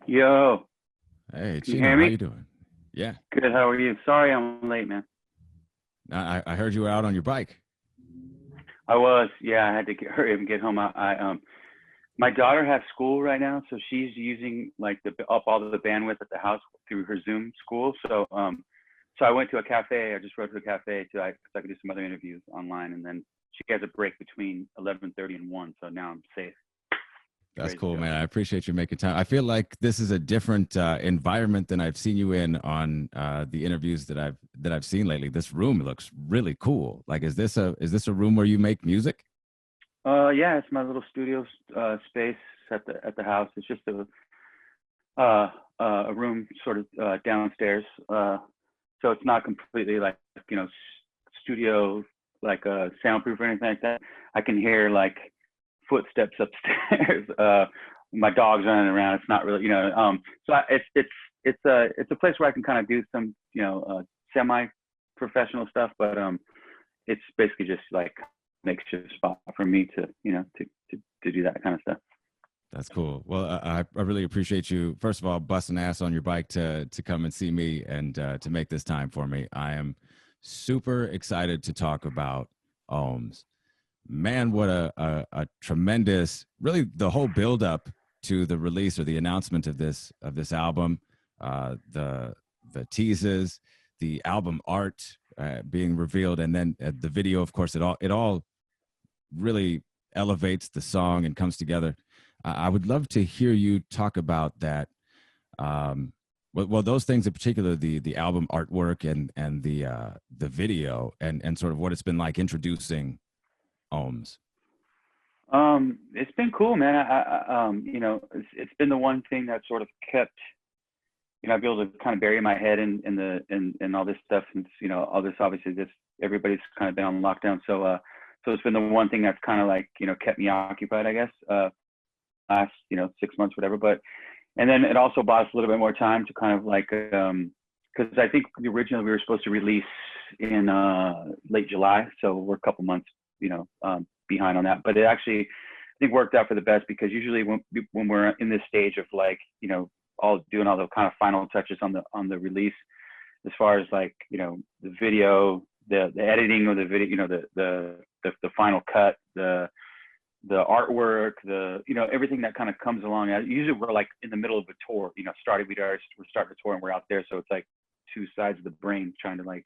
Yo, Hey, can you Chino, hear how me? you doing? Yeah, Good, how are you? Sorry I'm late, man. I heard you were out on your bike. I was, yeah, I had to hurry up and get home. My daughter has school right now, so she's using like the up all the bandwidth at the house through her Zoom school. So I went to a cafe. I just rode to a cafe so I could do some other interviews online, and then she has a break between 11:30 and 1. So now I'm safe, That's ready to cool, go. man. I appreciate you making time. I feel like this is a different environment than I've seen you in on the interviews that I've seen lately. This room looks really cool. Like, is this a room where you make music? Yeah, it's my little studio space at the house. It's just uh, a room sort of downstairs. So it's not completely like studio like soundproof or anything like that. I can hear like footsteps upstairs. My dog's running around. It's not really So it's a place where I can kind of do some semi professional stuff, but it's basically just like makeshift spot for me to to do that kind of stuff. That's cool. Well, I really appreciate you. First of all, busting ass on your bike to come and see me and to make this time for me. I am super excited to talk about Ohms. Man, what a tremendous, really the whole build up to the release or the announcement of this album, the teases, the album art being revealed, and then the video. Of course, it all really elevates the song and comes together. I would love to hear you talk about that. Well, those things in particular, the album artwork and the video and sort of what it's been like introducing Ohms. It's been cool, man. It's been the one thing that sort of kept, I've been able to kind of bury my head in all this stuff since, all this, obviously this, everybody's kind of been on lockdown. So it's been the one thing that's kind of like, kept me occupied, I guess, last, 6 months, whatever. But, and then it also bought us a little bit more time to kind of like, cause I think originally we were supposed to release in, late July. So we're a couple months, behind on that, but it actually I think worked out for the best because usually when we're in this stage of like all doing all the kind of final touches on the release, as far as like the video, the editing of the video, the final cut, the artwork, everything that kind of comes along. Usually we're like in the middle of a tour, we're starting a tour and we're out there, so it's like two sides of the brain trying to like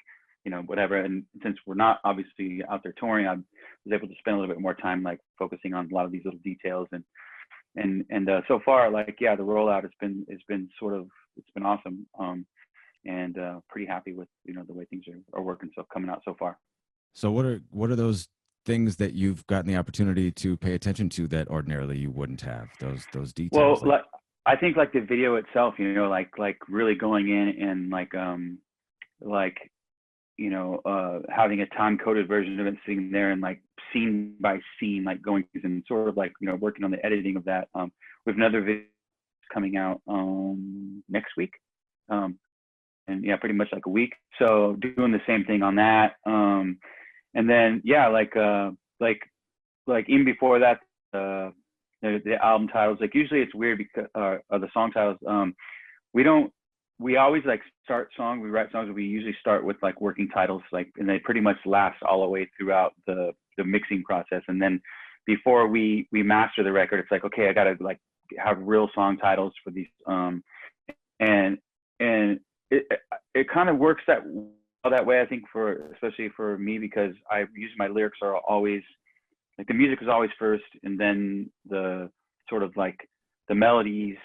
whatever. And since we're not obviously out there touring, I was able to spend a little bit more time like focusing on a lot of these little details and so far, like, yeah, the rollout has been sort of, it's been awesome. And pretty happy with the way things are working, so coming out so far. So what are those things that you've gotten the opportunity to pay attention to that ordinarily you wouldn't have? Those Well, details, like like I think like the video itself, like really going in and like having a time coded version of it sitting there and like scene by scene, like going and sort of like, working on the editing of that. We have another video coming out next week. And yeah, pretty much like a week. So doing the same thing on that. And then, yeah, like even before that, the album titles, like usually it's weird because, the song titles, we don't, we always like we write songs, we usually start with like working titles, like, and they pretty much last all the way throughout the mixing process. And then before we master the record, it's like, okay, I gotta like have real song titles for these. And it it kind of works that way, I think, for especially for me, because I use my lyrics are always like the music is always first, and then the sort of like the melodies,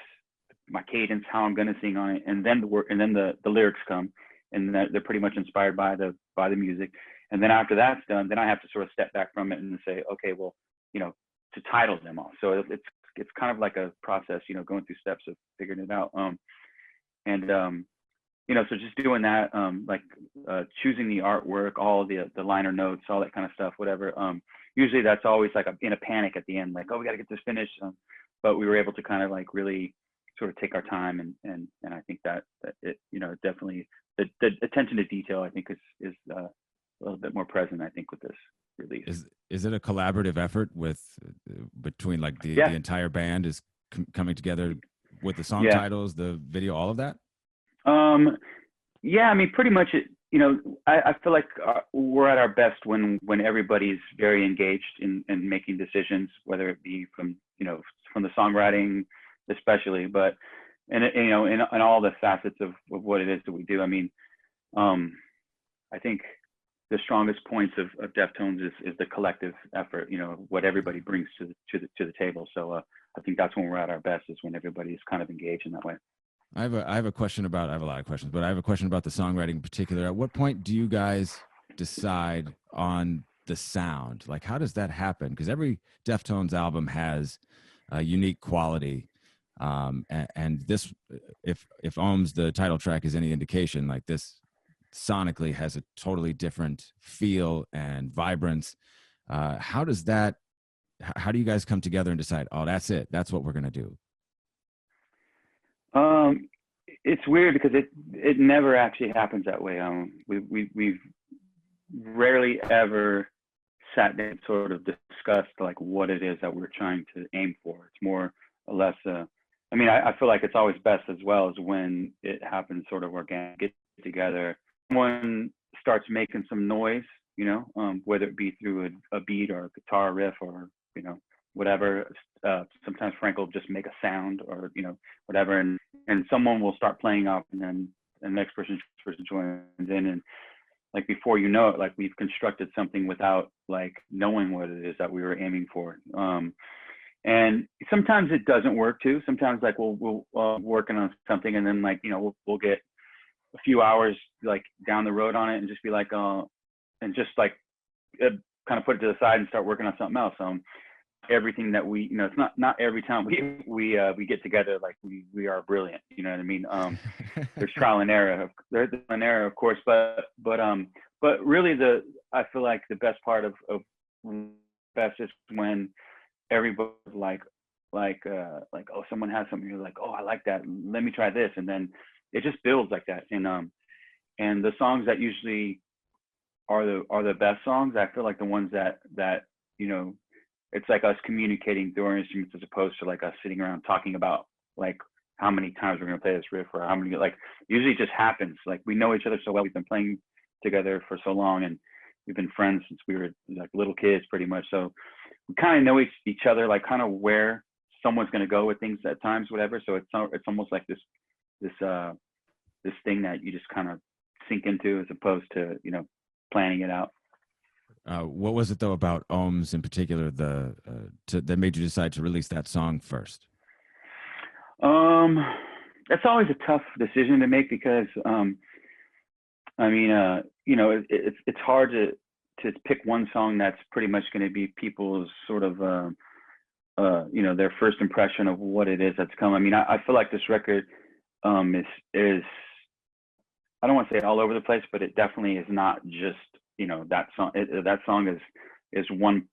my cadence, how I'm gonna sing on it, and then the work, and then the lyrics come, and they're pretty much inspired by the music. And then after that's done, then I have to sort of step back from it and say, okay, well, to title them all. So it's kind of like a process, going through steps of figuring it out. And so just doing that, like choosing the artwork, all the liner notes, all that kind of stuff, whatever. Usually that's always like in a panic at the end, like, oh, we got to get this finished. But we were able to kind of like really sort of take our time, and I think that it, definitely the attention to detail, I think is a little bit more present, I think, with this release. is it a collaborative effort with between like the Yeah, entire band is coming together with the song Yeah. titles, the video, all of that? Yeah, I mean, pretty much it, I feel like we're at our best when everybody's very engaged in making decisions, whether it be from the songwriting, especially, but, and in all the facets of what it is that we do. I mean, I think the strongest points of Deftones is the collective effort, what everybody brings to the table. So I think that's when we're at our best, is when everybody's kind of engaged in that way. I have a question about, I have a lot of questions, but I have a question about the songwriting in particular. At what point do you guys decide on the sound? Like, how does that happen? Because every Deftones album has a unique quality. And this, if Ohms, the title track, is any indication, like this sonically has a totally different feel and vibrance. How does that, how do you guys come together and decide, oh, that's it, that's what we're going to do? It's weird because it never actually happens that way. We've rarely ever sat down and sort of discussed like what it is that we're trying to aim for. It's more or less, I mean, I feel like it's always best as well as when it happens sort of organic, get together. Someone starts making some noise, whether it be through a beat or a guitar riff or, whatever. Sometimes Frank will just make a sound or, whatever. And someone will start playing off, and then the next person joins in. And like, before you know it, like, we've constructed something without like knowing what it is that we were aiming for. And sometimes it doesn't work too. Sometimes like we'll working on something, and then like, we'll get a few hours like down the road on it and just be like, and just like kind of put it to the side and start working on something else. Everything that we, it's not every time we get together like we are brilliant. You know what I mean? There's trial and error. There's an error, of course, but really I feel like the best part of best is when everybody's like, oh, someone has something. You're like, oh, I like that. Let me try this, and then it just builds like that. And the songs that usually are the best songs, I feel like the ones that it's like us communicating through our instruments, as opposed to like us sitting around talking about like how many times we're going to play this riff, or how many, like, usually it just happens. Like, we know each other so well. We've been playing together for so long, and we've been friends since we were like little kids pretty much. So we kind of know each other, like kind of where someone's going to go with things at times, whatever. So it's almost like this thing that you just kind of sink into, as opposed to, planning it out. What was it though about Ohms in particular that made you decide to release that song first? That's always a tough decision to make, because I mean, it's hard to pick one song that's pretty much going to be people's sort of their first impression of what it is that's come. I mean, I feel like this record is I don't want to say all over the place, but it definitely is not just that song. That song is one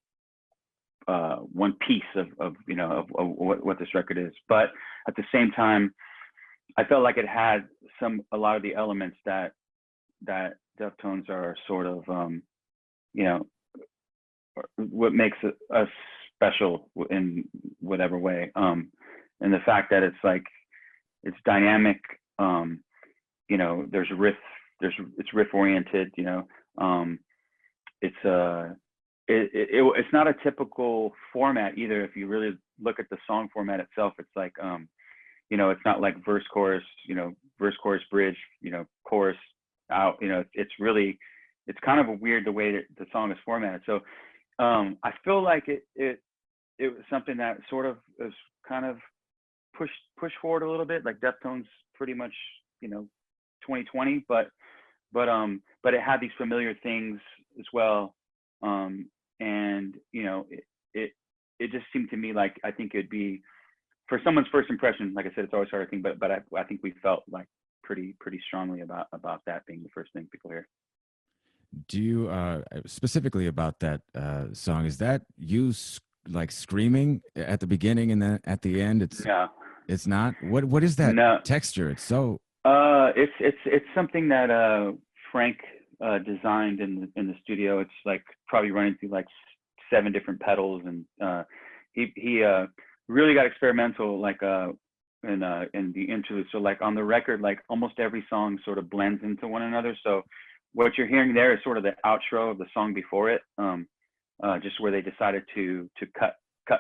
piece of what this record is. But at the same time, I felt like it had a lot of the elements that Deftones are sort of what makes us special in whatever way. And the fact that it's dynamic. It's riff oriented. It's not a typical format either. If you really look at the song format itself, it's like it's not like verse chorus bridge, chorus out. It's kind of a weird the way that the song is formatted. So I feel like it was something that sort of is kind of pushed forward a little bit, like Deftones pretty much 2020, but it had these familiar things as well. And it just seemed to me like, I think it'd be, for someone's first impression, like I said, it's always hard to think, but I think we felt like pretty strongly about that being the first thing people hear. Do you specifically about that song? Is that you like screaming at the beginning and then at the end? It's not. What is that texture? It's so. It's something that Frank designed in the studio. It's like probably running through like 7 different pedals, and he really got experimental, like and the interlude. So like on the record, like almost every song sort of blends into one another. So what you're hearing there is sort of the outro of the song before it, just where they decided to cut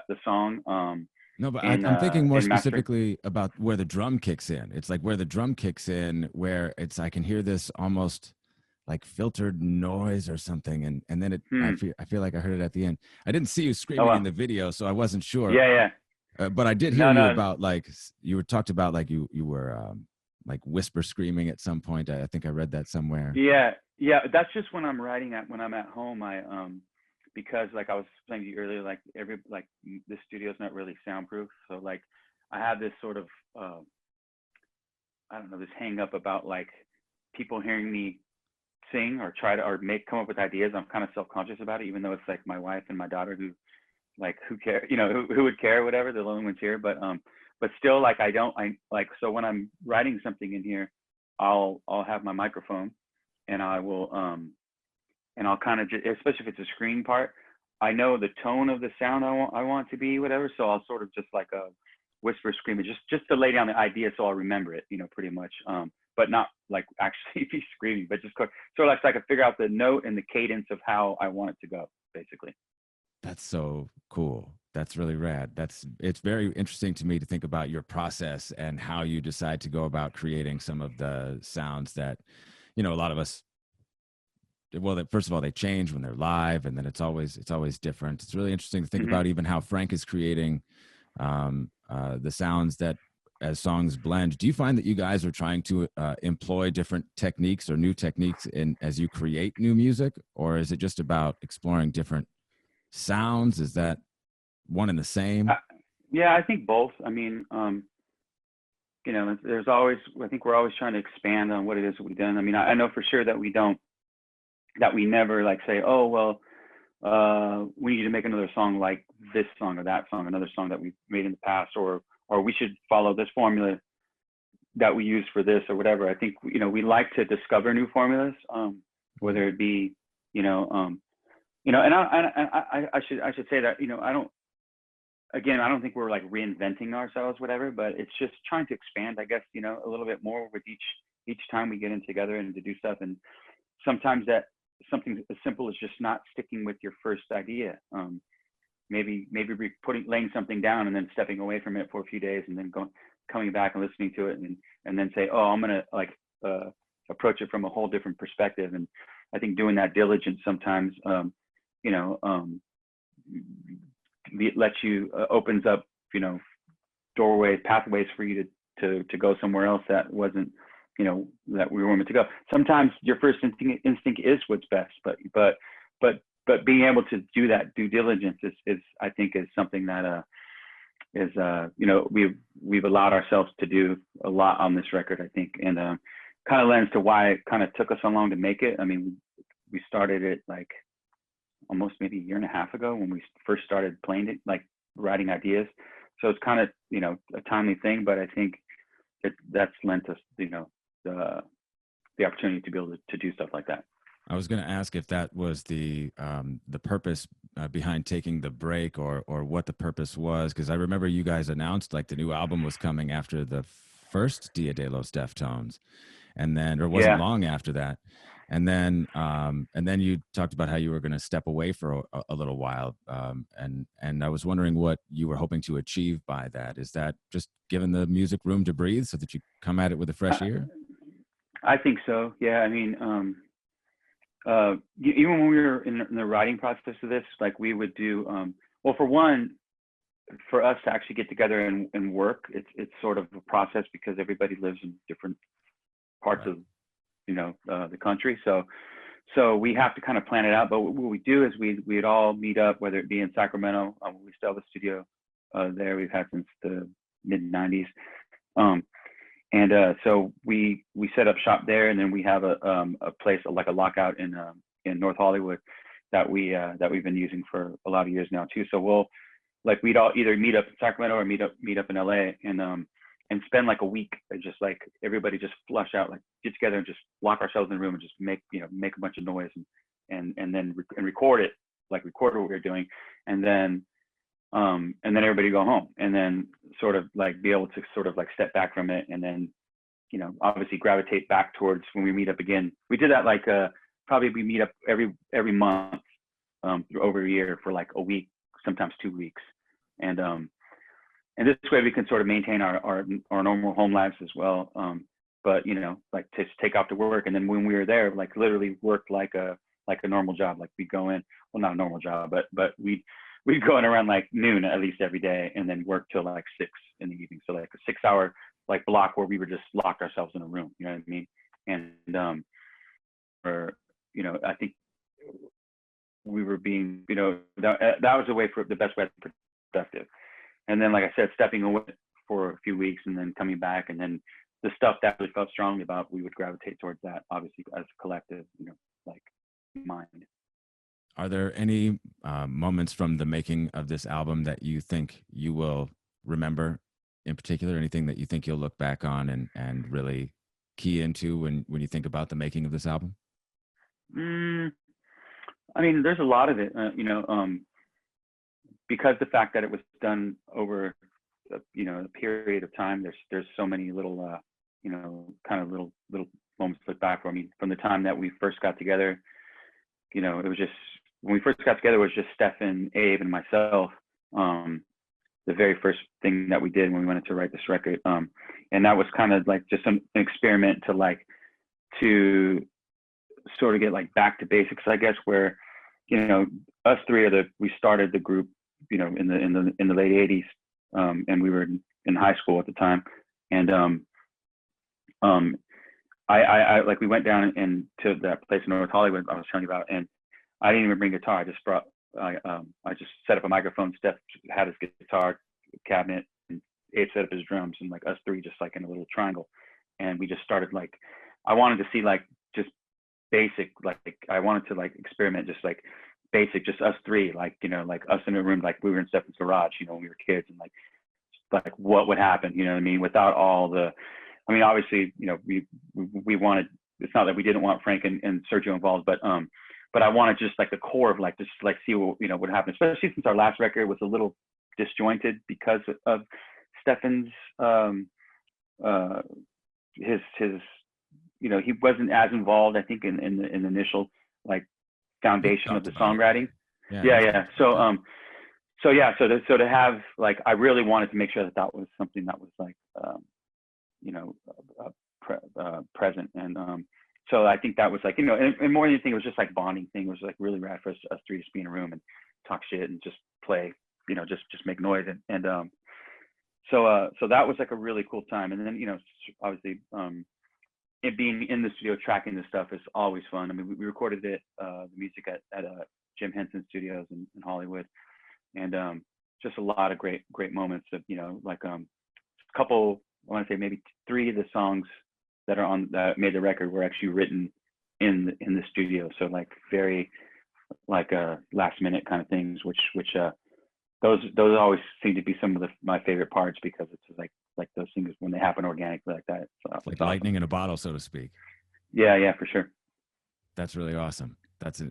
the song. No, but I'm thinking more In master. specifically about where the drum kicks in. It's like where the drum kicks in, where it's I can hear this almost like filtered noise or something, and then I feel like I heard it at the end. I didn't see you Oh screaming in well. the video, so I wasn't sure. Yeah, yeah. But I did hear No, you no. about like you were talked about like you were like whisper screaming at some point. I think I read that somewhere. Yeah, yeah. That's just when I'm writing when I'm at home. I because like I was saying to you earlier, like the studio's not really soundproof, so like I have this sort of uh, I don't know, this hang up about like people hearing me sing or try to or come up with ideas. I'm kind of self-conscious about it, even though it's like my wife and my daughter who like who care, you know, who would care, whatever, the only ones here. But still, like I like, so when I'm writing something in here, I'll have my microphone and I will and I'll kind of just, especially if it's a screen part, I know the tone of the sound I want to be, whatever. So I'll sort of just like a whisper scream, just to lay down the idea so I'll remember it, you know, pretty much. But not like actually be screaming, but just sort of like so I can figure out the note and the cadence of how I want it to go, basically. That's so cool. That's really rad. It's very interesting to me to think about your process and how you decide to go about creating some of the sounds that, you know, a lot of us well, first of all, they change when they're live, and then it's always different. It's really interesting to think Hmm. about even how Frank is creating the sounds that as songs blend. Do you find that you guys are trying to employ different techniques or new techniques in as you create new music, or is it just about exploring different sounds? Is that one and the Uh, same? yeah, I think both. I mean, you know, there's always, I think we're always trying to expand on what it is that we've done. I mean, I know for sure that we never like say, oh, well, we need to make another song like this song or that song, another song that we've made in the past, or we should follow this formula that we use for this or whatever. I think, you know, we like to discover new formulas, Mhm. whether it be, you know, you know, and I should say that, you know, I don't think we're like reinventing ourselves, whatever, but it's just trying to expand, I guess, you know, a little bit more with each time we get in together and to do stuff. And sometimes that something as simple as just not sticking with your first idea. Maybe laying something down and then stepping away from it for a few days and then coming back and listening to it and then say, oh, I'm gonna like approach it from a whole different perspective. And I think doing that diligence sometimes, you know, lets you opens up, you know, pathways for you to go somewhere else that wasn't, you know, that we were meant to go. Sometimes your first instinct is what's best, but being able to do that due diligence is I think is something that is you know, we've allowed ourselves to do a lot on this record, I think, and kind of lends to why it kind of took us so long to make it. I mean, we started it like almost maybe a year and a half ago when we first started playing it, like writing ideas. So it's kind of, you know, a timely thing, but I think that's lent us, you know, the opportunity to be able to do stuff like that. I was going to ask if that was the purpose behind taking the break, or what the purpose was, because I remember you guys announced like the new album was coming after the first Dia de los Deftones, and then or wasn't Yeah. long after that, and then you talked about how you were going to step away for a little while, and I was wondering what you were hoping to achieve by that. Is that just giving the music room to breathe so that you come at it with a fresh I, ear? I think so. Yeah. I mean, even when we were in the writing process of this, like we would do, well, for one, for us to actually get together and work, it's sort of a process because everybody lives in different parts Right. of, you know, the country. So we have to kind of plan it out. But what we do is we'd all meet up, whether it be in Sacramento. We still have a studio there. We've had since the mid '90s. Um, and so we set up shop there, and then we have a place like a lockout in North Hollywood that we've been using for a lot of years now too. So we'd all either meet up in Sacramento or meet up in LA and spend like a week and just like everybody just flush out, like get together and just lock ourselves in a room and just make a bunch of noise and then record it, like record what we were doing, and then and then everybody go home, and then sort of like be able to sort of like step back from it, and then, you know, obviously gravitate back towards when we meet up again. We did that like probably we meet up every month over a year for like a week, sometimes 2 weeks, and this way we can sort of maintain our normal home lives as well. But you know, like to take off to work, and then when we were there, like literally worked like a normal job. Like we go in, well, not a normal job, but we'd go in around like noon at least every day, and then work till like 6 in the evening. So like a 6-hour like block where we were just locked ourselves in a room. You know what I mean? And or you know, I think we were being, you know, that was the best way to be productive. And then, like I said, stepping away for a few weeks and then coming back, and then the stuff that we felt strongly about, we would gravitate towards that, obviously, as a collective, you know, like mind. Are there any moments from the making of this album that you think you will remember in particular? Anything that you think you'll look back on and really key into when you think about the making of this album? I mean, there's a lot of it, you know, because the fact that it was done over, you know, a period of time. There's so many little, you know, kind of little moments to look back for. I mean, from the time that we first got together, you know, it was just when we first got together, it was just Stefan, Abe, and myself. The very first thing that we did when we wanted to write this record, and that was kind of like just an experiment to sort of get like back to basics, I guess, where, you know, us three we started the group, you know, in the late 80s, and we were in high school at the time, and I like we went down and to that place in North Hollywood I was telling you about, and I didn't even bring guitar. I just brought I just set up a microphone. Steph had his guitar cabinet, and Abe set up his drums, and like us three just like in a little triangle, and we just started like, I wanted to see like just basic, like I wanted to like experiment just like basic, just us three, like, you know, like us in a room, like we were in Stefan's garage, you know, when we were kids, and like what would happen, you know what I mean, without all the, I mean, obviously, you know, we wanted, it's not that we didn't want Frank and Sergio involved, but I wanted just like the core of like, just like see what, you know, would happen, especially since our last record was a little disjointed because of Stefan's, his, you know, he wasn't as involved, I think, in the initial like foundation of the songwriting. Yeah. So to have like, I really wanted to make sure that was something that was like, you know, present, and so I think that was like, you know, and more than anything, it was just like bonding thing. It was like really rad for us three to just be in a room and talk shit and just play, you know, just make noise, and so that was like a really cool time. And then, you know, obviously, it being in the studio tracking this stuff is always fun. I mean, we recorded it, the music at Jim Henson Studios in Hollywood, and just a lot of great moments of, you know, like a couple, I want to say maybe 3 of the songs that made the record were actually written in the studio. So like very like last minute kind of things, which those always seem to be some of my favorite parts, because it's like those things when they happen organically like that. So it's like lightning in a bottle, so to speak. Yeah, for sure. That's really awesome. That's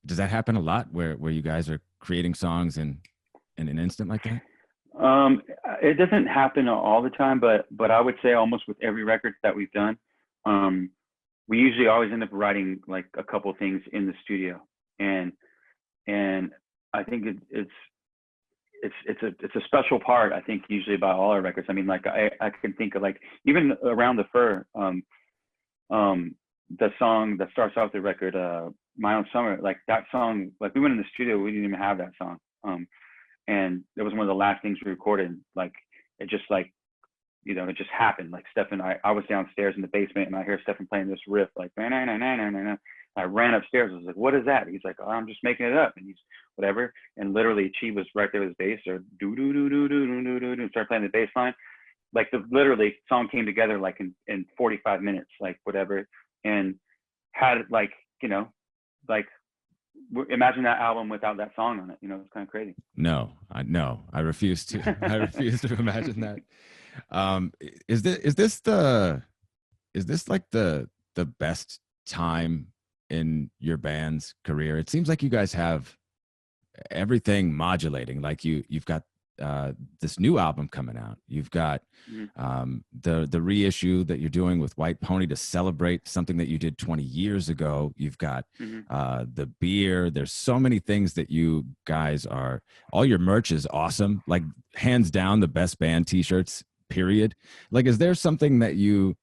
does that happen a lot where you guys are creating songs in an instant like that? It doesn't happen all the time, but I would say almost with every record that we've done, we usually always end up writing like a couple things in the studio, and I think it's a special part, I think, usually about all our records. I mean, like I can think of like even Around the Fur, the song that starts off the record, My Own Summer, like that song, like we went in the studio, we didn't even have that song. And it was one of the last things we recorded. Like it just like, you know, it just happened. Like Stefan, I was downstairs in the basement and I hear Stefan playing this riff, like na na na na na na. I ran upstairs. I was like, "What is that?" He's like, "Oh, I'm just making it up." And he's whatever. And literally, Chi was right there with his bass, or do do do do do do do do, start playing the bass line. Like literally song came together like in 45 minutes, like whatever, and had like, you know, like imagine that album without that song on it. You know, it's kind of crazy. No, I refuse to. I refuse to imagine that. Is this like the best time in your band's career? It seems like you guys have everything modulating. Like you've got this new album coming out. You've got Mm-hmm. the reissue that you're doing with White Pony to celebrate something that you did 20 years ago. You've got Mm-hmm. the beer. There's so many things that you guys are. All your merch is awesome. Like hands down, the best band T-shirts. Period. Like, is there something that you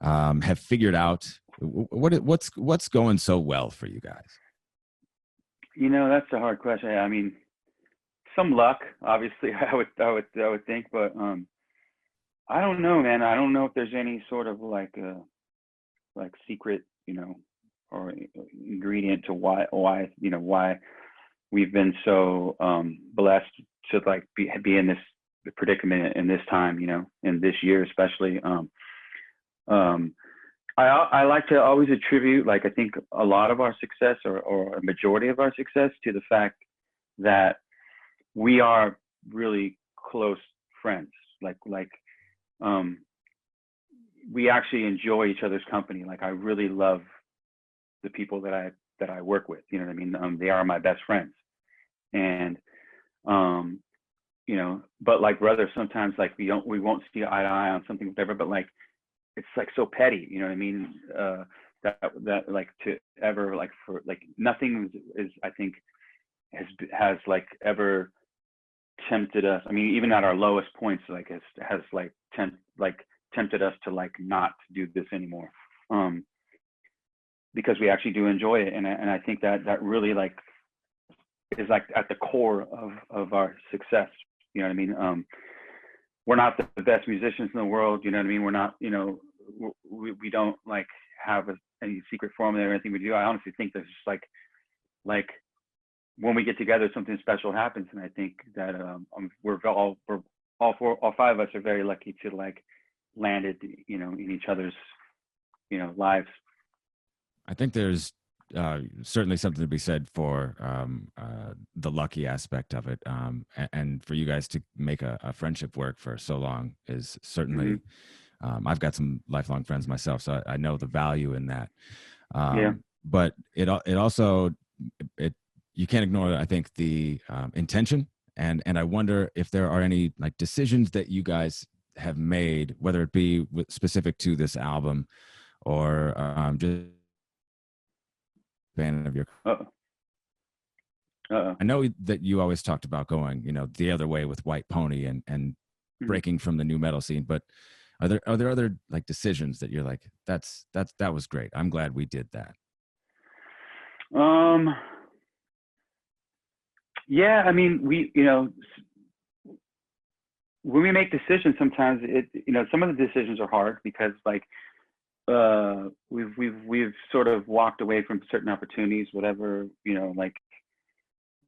have figured out? What's going so well for you guys? You know, that's a hard question. I mean, some luck, obviously, I would think, but I don't know, man. I don't know if there's any sort of like secret, you know, or ingredient to why we've been so blessed to like be in this predicament in this time, you know, in this year especially. Um, I like to always attribute, like, I think a lot of our success, or a majority of our success, to the fact that we are really close friends. Like um, we actually enjoy each other's company. Like, I really love the people that I work with. You know what I mean? They are my best friends, and um, you know. But like brother, sometimes like we won't see eye to eye on something, whatever. But like it's like so petty. You know what I mean? That like to ever like for like nothing is I think has like ever tempted us. I mean, even at our lowest points, like has like tempted us to like not do this anymore, um, because we actually do enjoy it, and I think that really like is like at the core of our success. You know what I mean? We're not the best musicians in the world. You know what I mean? We're not. You know, we don't like have any secret formula or anything we do. I honestly think there's just like when we get together, something special happens, and I think that all five of us are very lucky to like landed, you know, in each other's, you know, lives. I think there's certainly something to be said for the lucky aspect of it, and for you guys to make a friendship work for so long is certainly. Mm-hmm. I've got some lifelong friends myself, so I know the value in that. Yeah. But it also it you can't ignore, I think, the intention, and I wonder if there are any like decisions that you guys have made, whether it be specific to this album or just fan of your. Uh-oh. Uh-oh. I know that you always talked about going, you know, the other way with White Pony and Mm-hmm. breaking from the new metal scene, but are there other like decisions that you're like, that was great, I'm glad we did that? Um. Yeah. I mean, you know, when we make decisions, sometimes you know, some of the decisions are hard because like we've sort of walked away from certain opportunities, whatever, you know, like,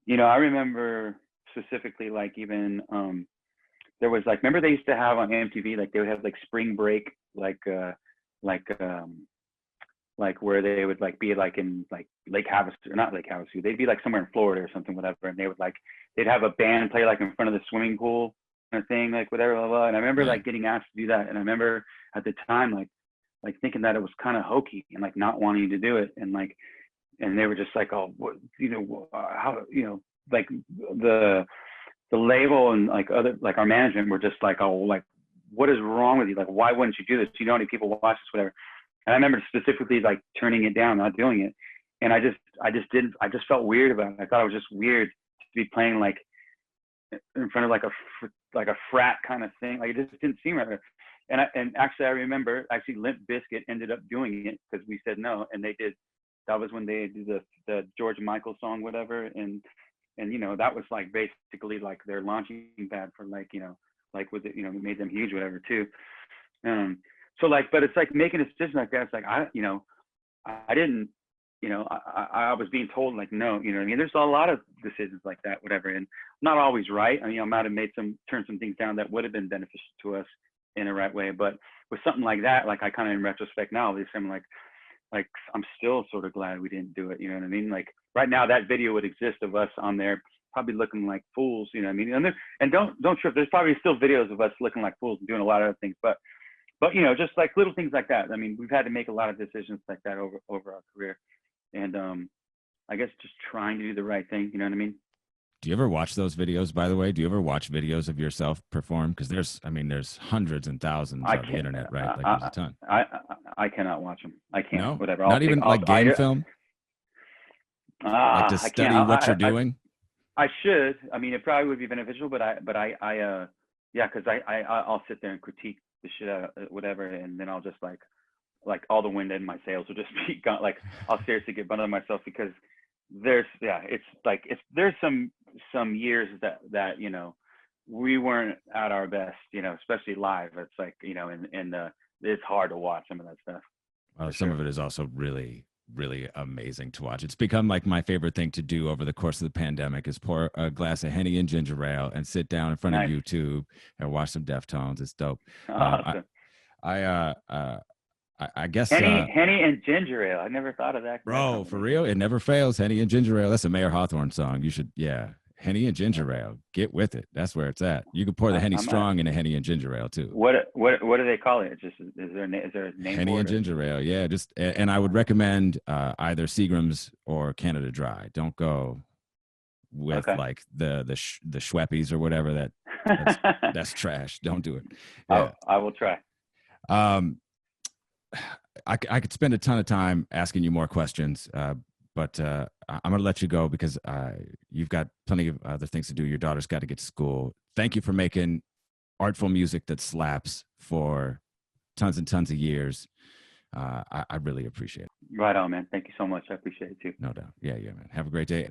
you know, I remember specifically like even there was like, remember they used to have on MTV, like they would have like spring break, like like where they would like be like in like Lake Havasu, or not Lake Havasu, they'd be like somewhere in Florida or something, whatever, and they would like they'd have a band play like in front of the swimming pool kind of thing, like whatever, blah, blah. And I remember Yeah. like getting asked to do that, and I remember at the time like thinking that it was kind of hokey and like not wanting to do it, and like and they were just like, oh, what, you know, how, you know, like the the label and like other like our management were just like, oh, like what is wrong with you? Like, why wouldn't you do this? You know how many people watch this, whatever. And I remember specifically like turning it down, not doing it. And I just felt weird about it. I thought it was just weird to be playing like in front of like a frat kind of thing. Like it just didn't seem right. And actually I remember actually Limp Bizkit ended up doing it because we said no, and they did. That was when they did the George Michael song, whatever, and you know that was like basically like their launching pad for like, you know, like with it, you know, made them huge, whatever too. Um, so like, but it's like making a decision like that. It's like I, you know, I didn't, you know, I was being told like no, you know what I mean? There's a lot of decisions like that, whatever, and not always right. I mean, I might have turned some things down that would have been beneficial to us in the right way, but with something like that, like I kind of in retrospect now, at least I'm like I'm still sort of glad we didn't do it. You know what I mean? Like right now, that video would exist of us on there, probably looking like fools. You know what I mean? And don't trip. There's probably still videos of us looking like fools and doing a lot of other things, but you know, just like little things like that. I mean, we've had to make a lot of decisions like that over our career, and I guess just trying to do the right thing. You know what I mean? Do you ever watch those videos, by the way? Do you ever watch videos of yourself perform? Because there's hundreds and thousands I on the can't. internet, right? Like there's a ton. I cannot watch them. I can't. No, Whatever. not even like game film, like to I can't. study what you're doing. I should. I mean, it probably would be beneficial, but yeah, because I'll sit there and critique the shit out of whatever, and then I'll just like all the wind in my sails will just be gone. Like I'll seriously get burned on myself because there's some years that we weren't at our best, especially live. It's like and it's hard to watch some of that stuff. Some of it is also really, really amazing to watch. It's become like my favorite thing to do over the course of the pandemic is pour a glass of Henny and ginger ale and sit down in front of YouTube and watch some Deftones. It's dope. Awesome. I guess Henny and ginger ale. I never thought of that. Bro, for real, it never fails. Henny and ginger ale. That's a Mayor Hawthorne song. You should, Henny and ginger ale. Get with it. That's where it's at. You can pour the Henny strong in a Henny and ginger ale too. What do they call it? Just is there a name? Henny and ginger ale. Yeah, and I would recommend either Seagram's or Canada Dry. Don't go with like the Schweppies or whatever. That's trash. Don't do it. Yeah. I will try. I could spend a ton of time asking you more questions, but I'm going to let you go because you've got plenty of other things to do. Your daughter's got to get to school. Thank you for making artful music that slaps for tons and tons of years. I really appreciate it. Right on, man. Thank you so much. I appreciate it too. No doubt. Yeah, man. Have a great day.